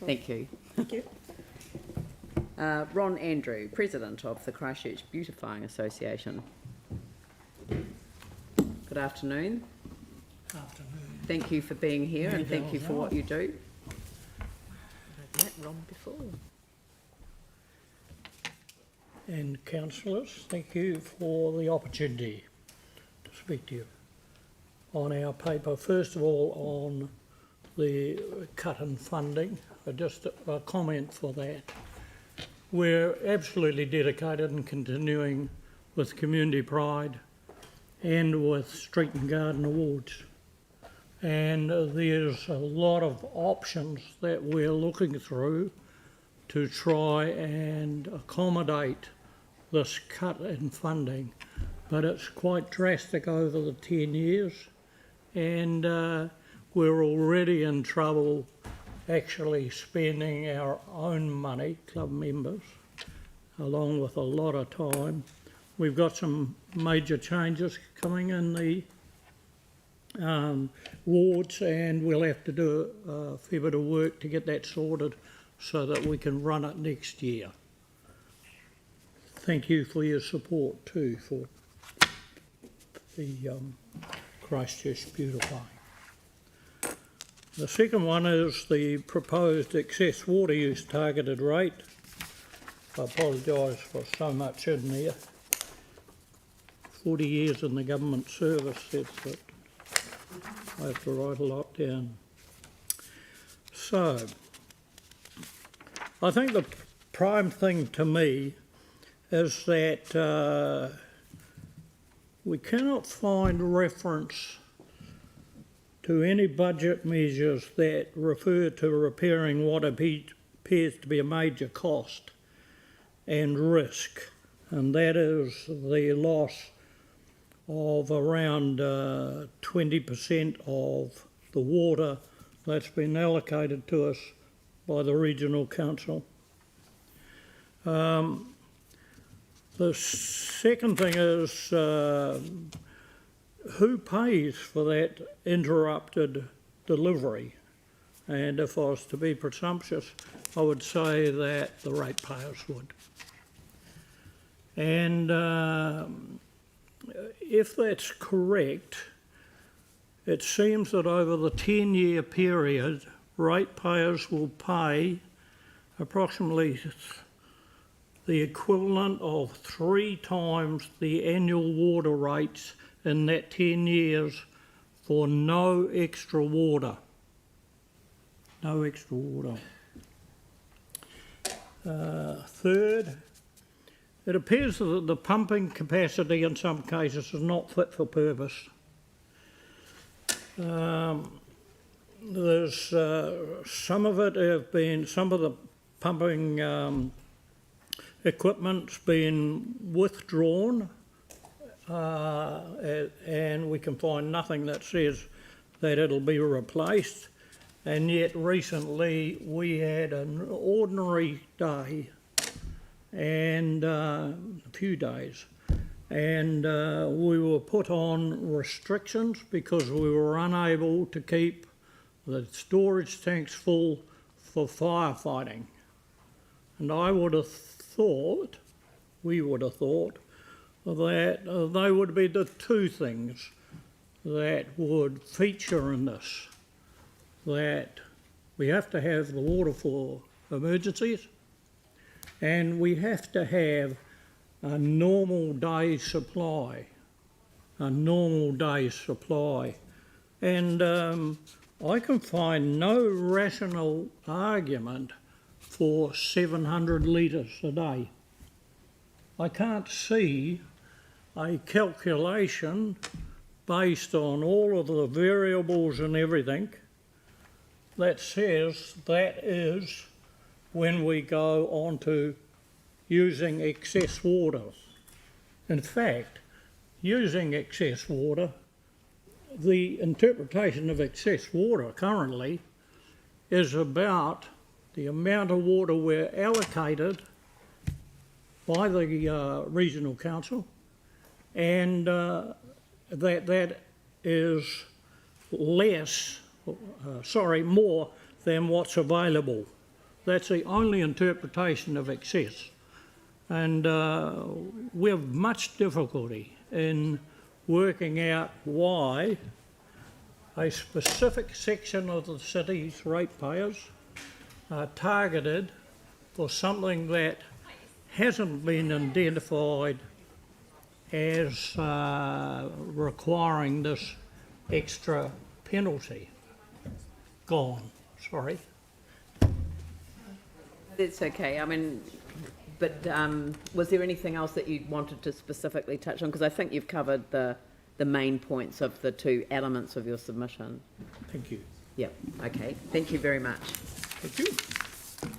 Thank you. Thank you. Ron Andrew, President of the Christchurch Beautifying Association. Good afternoon. Afternoon. Thank you for being here and thank you for what you do. I've met Ron before. And councillors, thank you for the opportunity to speak to you on our paper. First of all, on the cut in funding, just a comment for that. We're absolutely dedicated and continuing with Community Pride and with Street and Garden Awards. And there's a lot of options that we're looking through to try and accommodate this cut in funding. But it's quite drastic over the 10 years, and we're already in trouble actually spending our own money, club members, along with a lot of time. We've got some major changes coming in the wards, and we'll have to do a fair bit of work to get that sorted so that we can run it next year. Thank you for your support too for the Christchurch Beautifying. The second one is the proposed excess water use targeted rate. I apologise for so much in there. 40 years in the government service, that's it. I have to write a lot down. So, I think the prime thing to me is that we cannot find reference to any budget measures that refer to repairing what appears to be a major cost and risk, and that is the loss of around 20% of the water that's been allocated to us by the Regional Council. The second thing is who pays for that interrupted delivery? And if I was to be presumptuous, I would say that the ratepayers would. And if that's correct, it seems that over the 10-year period, ratepayers will pay approximately the equivalent of 3 times the annual water rates in that 10 years for no extra water. No extra water. Third, it appears that the pumping capacity in some cases is not fit for purpose. There's some of the pumping equipment's been withdrawn, and we can find nothing that says that it'll be replaced. And yet recently we had an ordinary day and a few days, and we were put on restrictions because we were unable to keep the storage tanks full for firefighting. And I would have thought, we would have thought, that they would be the two things that would feature in this. That we have to have the water for emergencies, and we have to have a normal day's supply. A normal day's supply. And I can find no rational argument for 700 litres a day. I can't see a calculation based on all of the variables and everything that says that is when we go on to using excess water. In fact, using excess water, the interpretation of excess water currently is about the amount of water we're allocated by the Regional Council, and that is more than what's available. That's the only interpretation of excess. And we have much difficulty in working out why a specific section of the city's ratepayers are targeted for something that hasn't been identified as requiring this extra penalty. Sorry. That's okay. I mean, but was there anything else that you wanted to specifically touch on? Because I think you've covered the main points of the two elements of your submission. Thank you. Yep. Okay. Thank you very much. Thank you.